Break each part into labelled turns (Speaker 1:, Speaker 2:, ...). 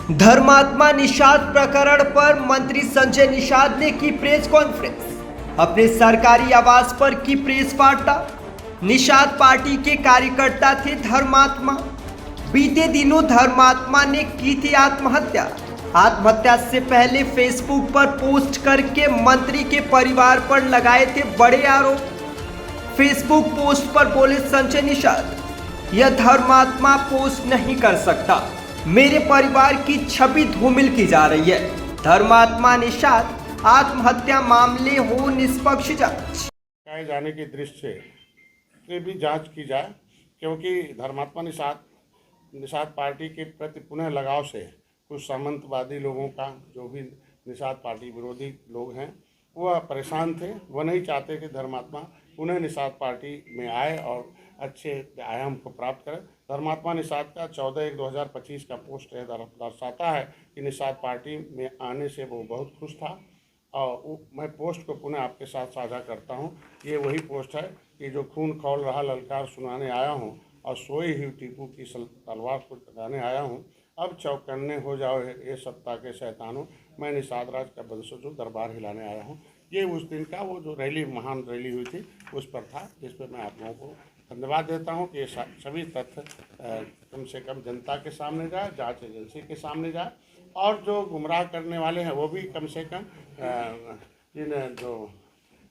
Speaker 1: धर्मात्मा निषाद प्रकरण पर मंत्री संजय निषाद ने की प्रेस कॉन्फ्रेंस। अपने सरकारी आवास पर की प्रेस वार्ता। निषाद पार्टी के कार्यकर्ता थे धर्मात्मा। बीते दिनों धर्मात्मा ने की थी आत्महत्या। आत्महत्या से पहले फेसबुक पर पोस्ट करके मंत्री के परिवार पर लगाए थे बड़े आरोप। फेसबुक पोस्ट पर बोले संजय निषाद, यह धर्मात्मा पोस्ट नहीं कर सकता, मेरे परिवार की छवि धूमिल की जा रही है। धर्मात्मा निषाद, आत्महत्या मामले हो निष्पक्ष जांच।
Speaker 2: जाने की दृष्टि से भी जांच की जाए, क्योंकि धर्मात्मा निषाद पार्टी के प्रति पुनः लगाव से कुछ सामंतवादी लोगों का, जो भी निषाद पार्टी विरोधी लोग हैं, वह परेशान थे। वह नहीं चाहते कि धर्मात्मा पुनः निषाद पार्टी में आए और अच्छे आयाम को प्राप्त करें। धर्मात्मा निषाद का 14/1/2025 का पोस्ट दर्शाता है कि निषाद पार्टी में आने से वो बहुत खुश था। और मैं पोस्ट को पुनः आपके साथ साझा करता हूं। ये वही पोस्ट है कि जो खून खौल रहा ललकार सुनाने आया हूं और सोई हुई टीपू की तलवार को लगाने आया हूं। अब चौकन्ने हो जाओ ये सत्ता के शैतानों, मैं निषाद राज का वंशजों दरबार हिलाने आया हूँ। ये उस दिन का वो जो रैली, महान रैली हुई थी, उस पर था, जिस पर मैं आप लोगों को धन्यवाद देता हूँ कि ये सभी तथ्य कम से कम जनता के सामने जाए, जांच एजेंसी के सामने जाए, और जो गुमराह करने वाले हैं वो भी कम से कम जिन्हें जो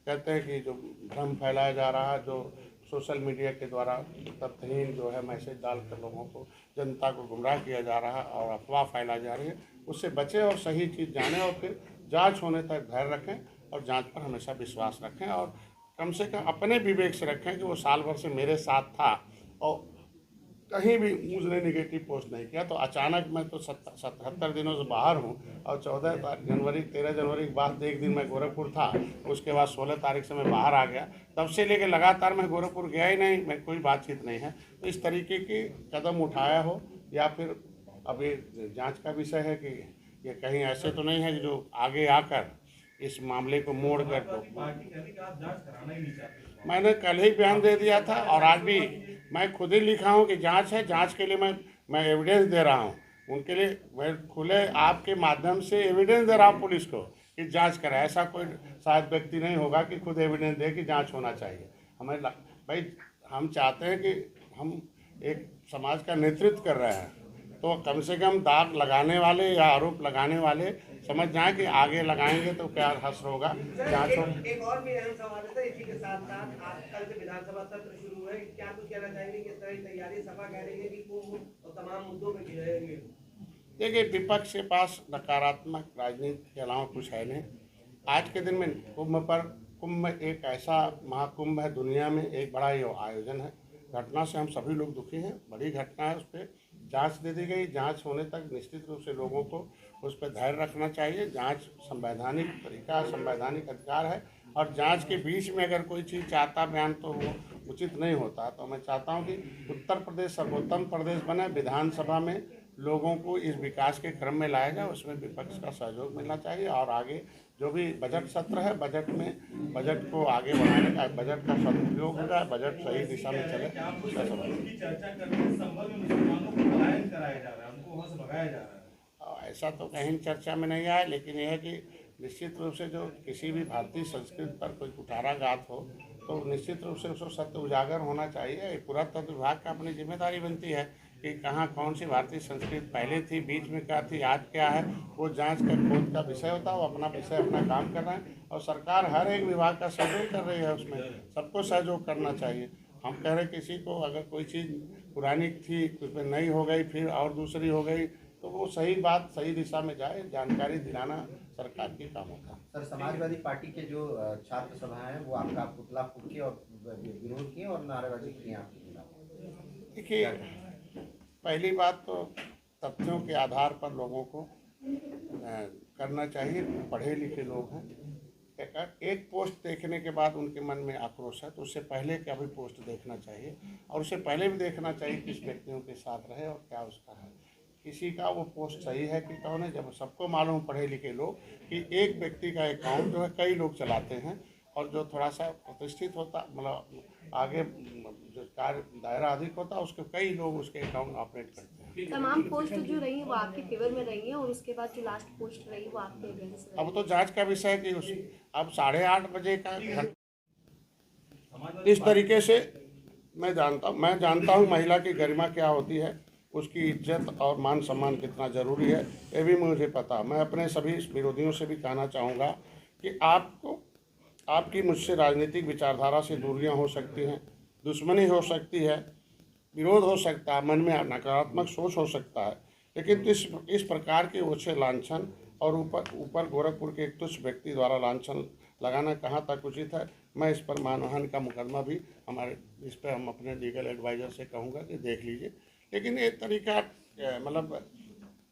Speaker 2: कहते हैं कि जो भ्रम फैलाया जा रहा है, जो सोशल मीडिया के द्वारा तथ्यहीन जो है मैसेज डालकर लोगों को, जनता को गुमराह किया जा रहा है और अफवाह फैलाई जा रही है, उससे बचें और सही चीज़ जानें और फिर जांच होने तक धैर्य रखें और जांच पर हमेशा विश्वास रखें और कम से कम अपने विवेक से रखें कि वो साल भर से मेरे साथ था और कहीं भी मुझे नेगेटिव पोस्ट नहीं किया। तो अचानक मैं तो 77 दिनों से बाहर हूँ और 13 जनवरी के बाद एक दिन मैं गोरखपुर था, उसके बाद 16 तारीख से मैं बाहर आ गया। तब से लेकर लगातार मैं गोरखपुर गया ही नहीं, मैं कोई बातचीत नहीं है। तो इस तरीके की कदम उठाया हो या फिर अभी जांच का विषय है कि ये कहीं ऐसे तो नहीं है कि जो आगे आकर इस मामले को मोड़ कर दो। मैंने कल ही बयान दे दिया था और आज भी मैं खुद ही लिखा हूँ कि जांच है, जांच के लिए मैं एविडेंस दे रहा हूँ। उनके लिए मैं खुले आपके माध्यम से एविडेंस दे रहा हूँ पुलिस को कि जांच करे। ऐसा कोई शायद व्यक्ति नहीं होगा कि खुद एविडेंस दे कि जांच होना चाहिए। हमें भाई, हम चाहते हैं कि हम एक समाज का नेतृत्व कर रहे हैं, तो कम से कम दाग लगाने वाले या आरोप लगाने वाले समझ जाएं कि आगे लगाएंगे तो क्या हश्र होगा। जांच हो।
Speaker 3: एक और भी अहम सवाल है सर, इसी के साथ साथ आज कल से विधानसभा सत्र शुरू है, क्या कुछ कहना चाहेंगे, किस तरह की तैयारी, सभा कह रही है कि कुंभ और तमाम मुद्दों पे गिरेंगे?
Speaker 2: देखिए, विपक्ष के पास नकारात्मक राजनीति के अलावा कुछ है नहीं। आज के दिन में कुंभ एक ऐसा महाकुंभ है, दुनिया में एक बड़ा ये आयोजन है। घटना से हम सभी लोग दुखी हैं, बड़ी घटना है। उस पर जांच दे दी गई। जांच होने तक निश्चित रूप से लोगों को उस पर धैर्य रखना चाहिए। जांच संवैधानिक तरीका, संवैधानिक अधिकार है और जांच के बीच में अगर कोई चीज़ चाहता बयान तो वो उचित नहीं होता। तो मैं चाहता हूँ कि उत्तर प्रदेश सर्वोत्तम प्रदेश बने, विधानसभा में लोगों को इस विकास के क्रम में लाया जाए, उसमें विपक्ष का सहयोग मिलना चाहिए और आगे जो भी बजट सत्र है, बजट में बजट को आगे बढ़ाने का, बजट का सदुपयोग होगा, बजट सही दिशा में चले। ऐसा तो कहीं चर्चा में नहीं आया, लेकिन यह है कि निश्चित रूप से जो किसी भी भारतीय संस्कृति पर कोई कुठाराघात हो तो निश्चित रूप से उसको सत्य उजागर होना चाहिए। पुरातत्व विभाग का अपनी जिम्मेदारी बनती है कि कहाँ कौन सी भारतीय संस्कृति पहले थी, बीच में क्या थी, आज क्या है, वो जांच का खोज का विषय होता है। वो अपना विषय, अपना काम कर रहे हैं और सरकार हर एक विभाग का सहयोग कर रही है, उसमें सबको सहयोग करना चाहिए। हम कह रहे किसी को अगर कोई चीज़ पुरानी थी, उसमें नई हो गई, फिर और दूसरी हो गई, तो वो सही बात सही दिशा में जाए, जानकारी दिलाना सरकार के काम होता है।
Speaker 4: सर, समाजवादी पार्टी के जो छात्र सभा है वो आपका पुतला फूके और विरोध किए और नारेबाजी की आपके खिलाफ।
Speaker 2: देखिए, पहली बात तो तथ्यों के आधार पर लोगों को करना चाहिए। पढ़े लिखे लोग हैं, एक पोस्ट देखने के बाद उनके मन में आक्रोश है तो उससे पहले का भी पोस्ट देखना चाहिए और उससे पहले भी देखना चाहिए किस व्यक्तियों के साथ रहे और क्या उसका है, किसी का वो पोस्ट सही है कि कौन है। जब सबको मालूम, पढ़े लिखे लोग, कि एक व्यक्ति का अकाउंट जो है कई लोग चलाते हैं और जो थोड़ा सा प्रतिष्ठित होता, मतलब आगे जो कार्य दायरा अधिक होता है, उसके कई लोग उसके अकाउंट ऑपरेट करते हैं।
Speaker 5: तमाम पोस्ट जो रही हैं वो आपके फेवर में रही हैं और उसके बाद जो लास्ट पोस्ट रही वो आपके अगेंस्ट रही।
Speaker 2: अब तो जांच का विषय है कि अब 8:30 बजे का इस तरीके से मैं जानता हूँ महिला की गरिमा क्या होती है, उसकी इज्जत और मान सम्मान कितना ज़रूरी है, ये भी मुझे पता। मैं अपने सभी विरोधियों से भी कहना चाहूँगा कि आपकी मुझसे राजनीतिक विचारधारा से दूरियां हो सकती हैं, दुश्मनी हो सकती है, विरोध हो सकता है, मन में नकारात्मक सोच हो सकता है, लेकिन इस प्रकार के ओछे लांछन और ऊपर गोरखपुर के एक तुच्छ व्यक्ति द्वारा लांछन लगाना कहाँ तक उचित है। मैं इस पर मानहानि का मुकदमा भी इस पर हम अपने लीगल एडवाइज़र से कहूँगा कि देख लीजिए। लेकिन ये तरीका मतलब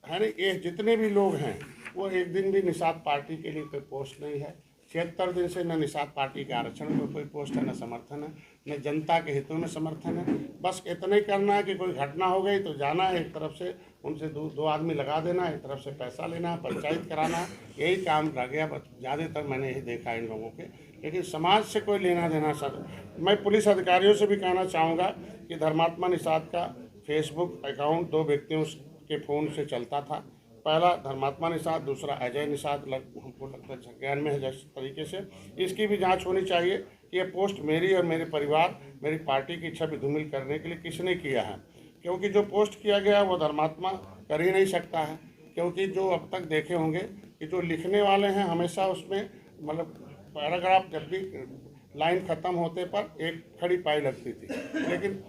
Speaker 2: है नहीं, ये जितने भी लोग हैं वो एक दिन भी निषाद पार्टी के लिए कोई पोस्ट नहीं है। 76 दिन से न निषाद पार्टी के आरक्षण में कोई पोस्ट है, न समर्थन है, न जनता के हितों में समर्थन है। बस इतना ही करना है कि कोई घटना हो गई तो जाना है, एक तरफ से उनसे दो आदमी लगा देना, एक तरफ से पैसा लेना, पंचायत कराना, यही काम रह गया। ज़्यादातर मैंने यही देखा इन लोगों के, लेकिन समाज से कोई लेना देना सर। मैं पुलिस अधिकारियों से भी कहना चाहूँगा कि धर्मात्मा निषाद का फेसबुक अकाउंट 2 व्यक्तियों के फ़ोन से चलता था। पहला धर्मात्मा निषाद, दूसरा अजय निषाद, हमको लगता है संज्ञान में है। जिस तरीके से इसकी भी जांच होनी चाहिए कि यह पोस्ट मेरी और मेरे परिवार, मेरी पार्टी की छवि धूमिल करने के लिए किसने किया है, क्योंकि जो पोस्ट किया गया वो धर्मात्मा कर ही नहीं सकता है। क्योंकि जो अब तक देखे होंगे कि जो लिखने वाले हैं हमेशा उसमें मतलब पैराग्राफ जब भी लाइन ख़त्म होते पर एक खड़ी पाई लगती थी, लेकिन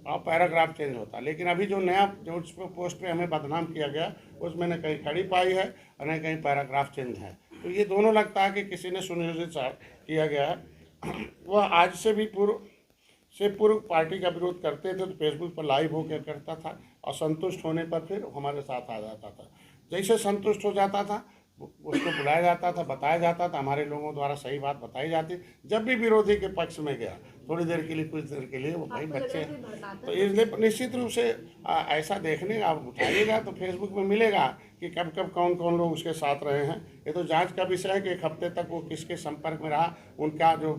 Speaker 2: अब पैराग्राफ चेंज होता। लेकिन अभी जो नया जो उस पोस्ट पे हमें बदनाम किया गया उसमें न कहीं खड़ी पाई है और न कहीं पैराग्राफ चेंज है। तो ये दोनों लगता है कि किसी ने सुनियोजित किया गया है। वह आज से भी पूर्व पार्टी का विरोध करते थे तो फेसबुक पर लाइव होकर करता था, और संतुष्ट होने पर फिर हमारे साथ आ जाता था। जैसे संतुष्ट हो जाता था उसको बुलाया जाता था, बताया जाता था, हमारे लोगों द्वारा सही बात बताई जाती। जब भी विरोधी के पक्ष में गया थोड़ी देर के लिए, कुछ देर के लिए, वो भाई बच्चे हैं तो इसलिए निश्चित रूप से ऐसा देखने आप उठाइएगा तो फेसबुक में मिलेगा कि कब कब कौन कौन लोग उसके साथ रहे हैं। ये तो जांच का विषय है कि 1 हफ्ते तक वो किसके संपर्क में रहा, उनका जो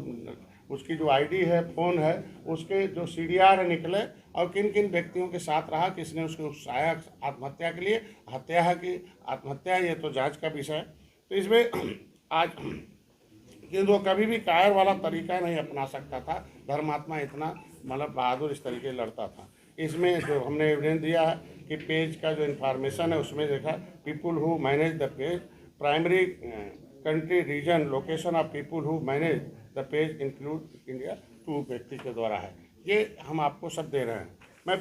Speaker 2: उसकी जो आईडी है, फ़ोन है, उसके जो CDR निकले और किन किन व्यक्तियों के साथ रहा, किसने उसको उकसाया आत्महत्या के लिए, हत्या है कि आत्महत्या, ये तो जांच का विषय है। तो इसमें आज किंतु वो कभी भी कायर वाला तरीका नहीं अपना सकता था। धर्मात्मा इतना मतलब बहादुर इस तरीके लड़ता था। इसमें जो हमने एविडेंस दिया है कि पेज का जो इन्फॉर्मेशन है उसमें देखा people who manage the page, primary country, region, location of people who manage the page include India, 2 व्यक्ति के द्वारा है। ये हम आपको सब दे रहे हैं। मैं